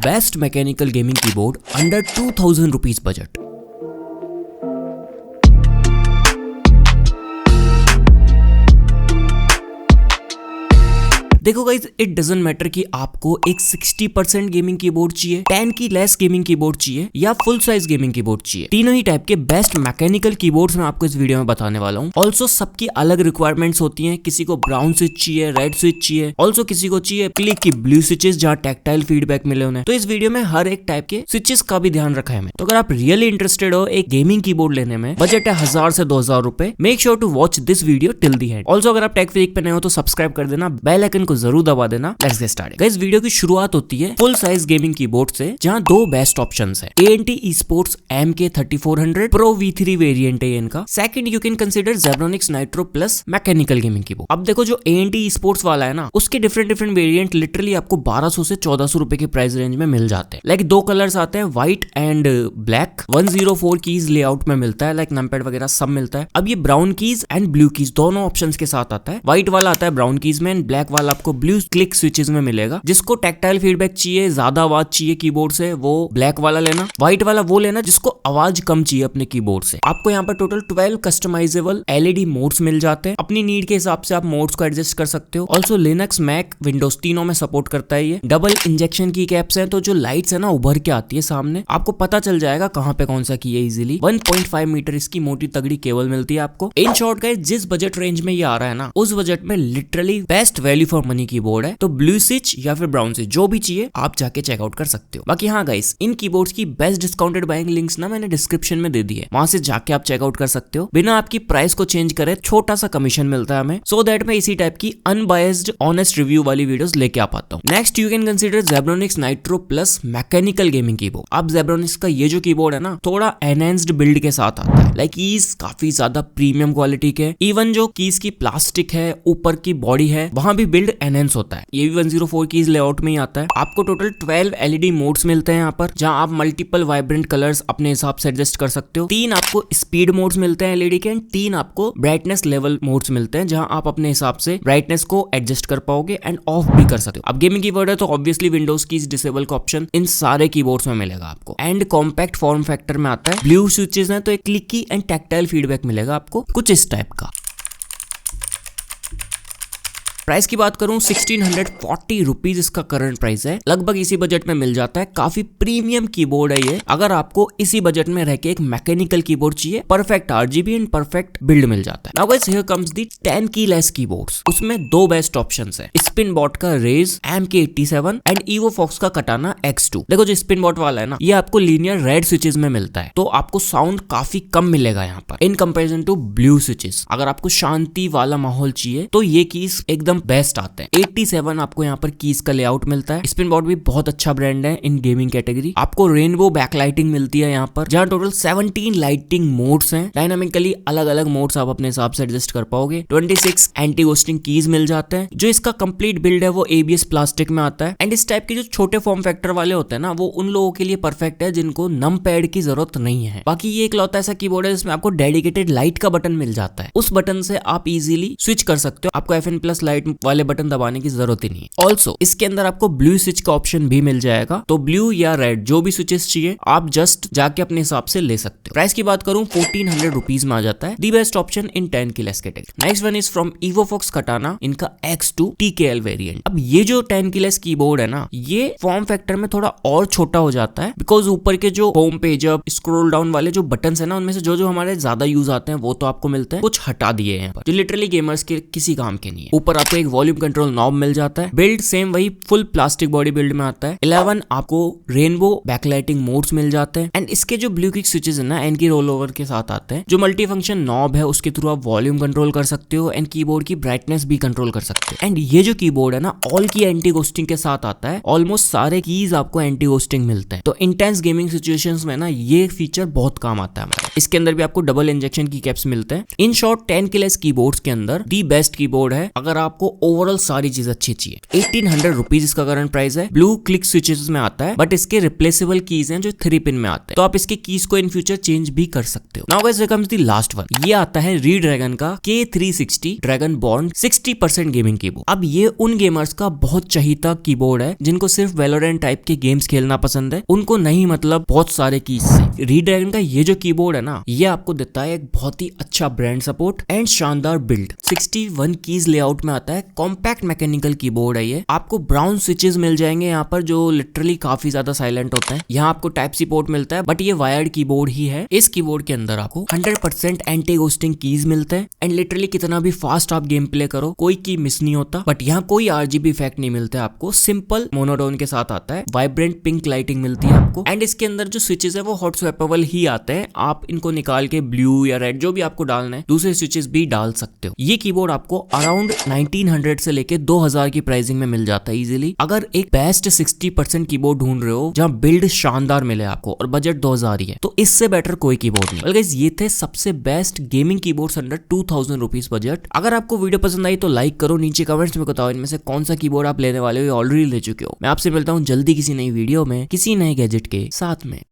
Best mechanical gaming keyboard under 2000 rupees budget. देखो guys, it doesn't matter कि आपको एक 60% गेमिंग कीबोर्ड चाहिए, 10 की लेस गेमिंग कीबोर्ड चाहिए या फुल साइज गेमिंग कीबोर्ड चाहिए। तीनों ही टाइप के बेस्ट मैकेनिकल कीबोर्ड्स मैं आपको इस वीडियो में बताने वाला हूँ। ऑल्सो सबकी अलग रिक्वायरमेंट्स होती हैं। किसी को ब्राउन स्विच चाहिए, रेड स्विच चाहिए, ऑल्सो किसी को चाहिए क्लिक की ब्लू स्विचेस जहाँ टैक्टाइल फीडबैक मिले उन्हें। तो इस वीडियो में हर एक टाइप के स्विचेस का भी ध्यान रखा है मैंने। तो अगर आप रियली इंटरेस्टेड हो एक गेमिंग कीबोर्ड लेने में, बजट है 1000 से 2000 रुपए, make sure to watch this video till the end. Also अगर आप टेक फ्रीक पे नए हो तो सब्सक्राइब कर देना, बेल आइकन को जरूर दबा देना। Let's get started. Guys, video की शुरुआत होती है फुल साइज गेमिंग कीबोर्ड से, जहां दो बेस्ट ऑप्शंस है। ANT esports MK3400 Pro V3 variant है इनका। Second you can consider Zebronics Nitro Plus mechanical gaming keyboard. अब देखो, जो ANT esports वाला है ना, उसके डिफरेंट वेरिएंट लिटरली आपको 1200 से 1400 रुपए के प्राइस रेंज में मिल जाते हैं। लाइक दो कलर्स आते हैं, white and black. 104 keys layout में मिलता है, लाइक नंपैड वगैरह सब मिलता है। अब ये brown keys and blue keys दोनों ऑप्शंस के साथ आता है। व्हाइट वाला आता है ब्राउन कीज में एंड ब्लैक वाला आपको ब्लू क्लिक स्विचेस में मिलेगा। जिसको टैक्टाइल फीडबैक चाहिए, ज्यादा आवाज चाहिए कीबोर्ड से, वो ब्लैक वाला लेना। व्हाइट वाला वो लेना जिसको आवाज कम चाहिए अपने कीबोर्ड से। आपको यहाँ पर टोटल 12 कस्टमाइजेबल LED मोड्स मिल जाते हैं। अपनी नीड के हिसाब से आप मोड्स को एडजस्ट कर सकते हो। ऑल्सो लिनक्स, मैक, विंडोज तीनों में सपोर्ट करता है ये। डबल इंजेक्शन की कैप्स हैं, तो जो लाइट्स है ना उभर के आती है सामने, आपको पता चल जाएगा कहाँ पे कौन सा की है इजीली। 1.5 मीटर इसकी मोटी तगड़ी केबल मिलती है आपको। इन शॉर्ट गाइस, जिस बजट रेंज में ये आ रहा है ना, उस बजट में literally best value for money keyboard है। तो ब्लू स्विच या फिर ब्राउन स्विच जो भी चाहिए आप जाके चेकआउट कर सकते हो। बाकी हाँ गाइस, इन कीबोर्ड्स की बेस्ट डिस्काउंटेड बाइंग लिंक्स ना मैंने डिस्क्रिप्शन में दे दी है, वहां से जाके आप चेकआउट कर सकते हो। बिना आपकी प्राइस को चेंज करे छोटा सा कमीशन मिलता है हमें, सो दैट मैं इसी टाइप की अनबायस्ड ऑनेस्ट रिव्यू वाली वीडियोस लेके आ पाता हूँ। Next you can consider Zebronics Nitro Plus mechanical gaming keyboard. अब Zebronics का ये जो कीबोर्ड है ना, थोड़ा एनहेंस्ड बिल्ड के साथ आता है। लाइक कीज काफी ज्यादा प्रीमियम क्वालिटी के, इवन जो कीज की प्लास्टिक है, ऊपर की बॉडी है, वहां भी बिल्ड एनहेंस होता है। ये भी 104 कीज लेआउट में ही आता है। आपको टोटल 12 LED मोड्स मिलते हैं यहाँ पर, जहां आप मल्टीपल वाइब्रेंट कलर्स अपने हिसाब से एडजस्ट कर सकते हो। 3 आपको स्पीड मोड्स मिलते हैं LED के, 3 आपको ब्राइटनेस लेवल मोड्स मिलते हैं, जहां आप अपने हिसाब से ब्राइटनेस को एडजस्ट कर पाओगे एंड ऑफ भी कर सकते हो। अब गेमिंग कीबोर्ड है तो ऑब्वियसली विंडोज की डिसेबल का ऑप्शन इन सारे कीबोर्ड्स में मिलेगा आपको। एंड कॉम्पैक्ट फॉर्म फैक्टर में आता है। ब्लू स्विचेस हैं तो एक क्लिकी एंड टैक्टाइल फीडबैक मिलेगा आपको, कुछ इस टाइप का। प्राइस की बात करूं, 1640 रुपीज इसका करंट प्राइस है। लगभग इसी बजट में मिल जाता है। काफी प्रीमियम कीबोर्ड है ये। अगर आपको इसी बजट में रह के एक मैकेनिकल कीबोर्ड चाहिए, perfect RGB and perfect build मिल जाता है। Now guys, here comes the 10 key less keyboards. उसमें दो बेस्ट ऑप्शंस है, स्पिनबॉट का रेज MK87 एंड EvoFox का Katana X2। देखो, जो स्पिनबॉट वाला है ना, ये आपको लीनियर रेड स्विचेस में मिलता है, तो आपको साउंड काफी कम मिलेगा यहाँ पर in comparison to blue switches. अगर आपको शांति वाला माहौल चाहिए तो ये कीज एकदम बेस्ट आते हैं। 87 आपको यहाँ पर कीज का लेआउट मिलता है। स्पिनबॉट भी बहुत अच्छा ब्रांड है इन गेमिंग कैटेगरी। आपको रेनबो बैकलाइटिंग मिलती है यहाँ पर, जहाँ टोटल 17 लाइटिंग मोड्स हैं। डायनामिकली अलग अलग मोड्स आप अपने हिसाब से एडजस्ट कर पाओगे। 26 एंटी गोस्टिंग कीज मिल जाते हैं। जो इसका कंप्लीट बिल्ड है वो ABS प्लास्टिक में आता है। एंड इस टाइप के जो छोटे फॉर्म फैक्टर वाले होते हैं ना, वो उन लोगों के लिए परफेक्ट है जिनको नम पैड की जरूरत नहीं है। बाकी ये इकलौता ऐसा कीबोर्ड है जिसमें आपको डेडिकेटेड लाइट का बटन मिल जाता है। उस बटन से आप इजीली स्विच कर सकते हो। आपको FN+ लाइट वाले बटन दबाने की जरूरत ही नहीं है। ऑल्सो इसके अंदर आपको ब्लू स्विच का ऑप्शन भी मिल जाएगा, तो ब्लू या रेड जो भी स्विचेस चाहिए आप जस्ट जाके अपने हिसाब से ले सकते हो। प्राइस की बात करूं, 1400 रुपीज में आ जाता है। The best option in 10 key less category. Next one is from EvoFox Katana, इनका X2 TKL वेरिएंट। अब ये जो 10 की लेस कीबोर्ड है ना, ये फॉर्म फैक्टर में थोड़ा और छोटा हो जाता है, बिकॉज ऊपर के जो home page up, scroll down वाले जो बटन है ना, उनमें से जो हमारे ज्यादा यूज आते हैं वो तो आपको मिलते हैं, कुछ हटा दिए हैं जो लिटरली गेमर्स के किसी काम के नहीं है। ऊपर आपको एक वॉल्यूम कंट्रोल नॉब मिल जाता है। बिल्ड सेम वही फुल प्लास्टिक बॉडी बिल्ड में आता है। 11 आपको रेनबो बैकलाइटिंग मोड्स मिल जाते हैं। एंड इसके जो ब्लू क्लिक स्विचेस है ना, एंड की रोल ओवर के साथ आते हैं। जो मल्टी फंक्शन नॉब है उसके थ्रू आप वॉल्यूम कंट्रोल कर सकते हो एंड कीबोर्ड की ब्राइटनेस भी कंट्रोल कर सकते हो। एंड ये जो कीबोर्ड है ना, ऑल की एंटी गोस्टिंग के साथ आता है। ऑलमोस्ट सारे कीज आपको एंटी गोस्टिंग मिलते हैं, तो इंटेंस गेमिंग सिचुएशंस में ना ये फीचर बहुत काम आता है हमारा। इसके अंदर भी आपको डबल इंजेक्शन की कैप्स मिलते हैं। In short 10 key less keyboards के अंदर दी बेस्ट कीबोर्ड है। अगर आपको आपको ओवरऑल सारी चीज अच्छी चाहिए। 1800 रुपीज इसका करंट प्राइस है। ब्लू क्लिक स्विचेस में आता है, बट इसके रिप्लेसेबल कीज हैं जो 3 पिन में आते हैं, तो आप इसके कीज को इन फ्यूचर चेंज भी कर सकते हो। Now guys here comes the last one. ये आता है रीड्रैगन का K360 dragon bond 60% gaming keyboard. अब ये उन गेमर्स का बहुत चहीता कीबोर्ड है जिनको सिर्फ वैलोरेंट टाइप के गेम्स खेलना पसंद है, उनको नहीं मतलब बहुत सारे कीज से। रीड्रैगन का ये जो कीबोर्ड है ना, ये आपको देता है एक बहुत ही अच्छा ब्रांड सपोर्ट एंड शानदार बिल्ड। 61 कीज लेआउट में आता है, कॉम्पैक्ट मैकेनिकल कीबोर्ड है ये। आपको ब्राउन स्विचेस मिल जाएंगे यहाँ पर जो लिटरली काफी ज्यादा साइलेंट होते हैं। यहाँ आपको टाइप सी पोर्ट मिलता है, बट ये वायर्ड कीबोर्ड ही है। इस कीबोर्ड के अंदर आपको 100% एंटी घोस्टिंग कीज मिलते हैं एंड लिटरली कितना भी फास्ट आप गेम प्ले करो कोई की मिस नहीं होता। बट यहाँ कोई RGB इफेक्ट नहीं मिलता है आपको, सिंपल मोनोटोन के साथ आता है। वाइब्रेंट पिंक लाइटिंग मिलती है आपको एंड इसके अंदर जो स्विचेस है वो हॉट स्वैपेबल ही आते हैं। आप इनको निकाल के ब्लू या रेड जो भी आपको डालना है दूसरे स्विचेस भी डाल सकते हो। ये कीबोर्ड आपको अराउंड 1900 से लेके 2000 की प्राइसिंग में मिल जाता है इजीली। अगर एक बेस्ट 60% कीबोर्ड ढूंढ रहे हो जहाँ बिल्ड शानदार मिले आपको और बजट 2000 ही है, तो इससे बेटर कोई कीबोर्ड नहीं। गाइस ये थे सबसे best gaming keyboards under 2000 rupees budget. अगर आपको वीडियो पसंद आई तो लाइक करो, नीचे कमेंट्स में बताओ इनमें से कौन सा कीबोर्ड आप लेने वाले हो या ऑलरेडी ले चुके हो। मैं आपसे मिलता हूँ जल्दी किसी नई वीडियो में किसी नए गैजेट के साथ में।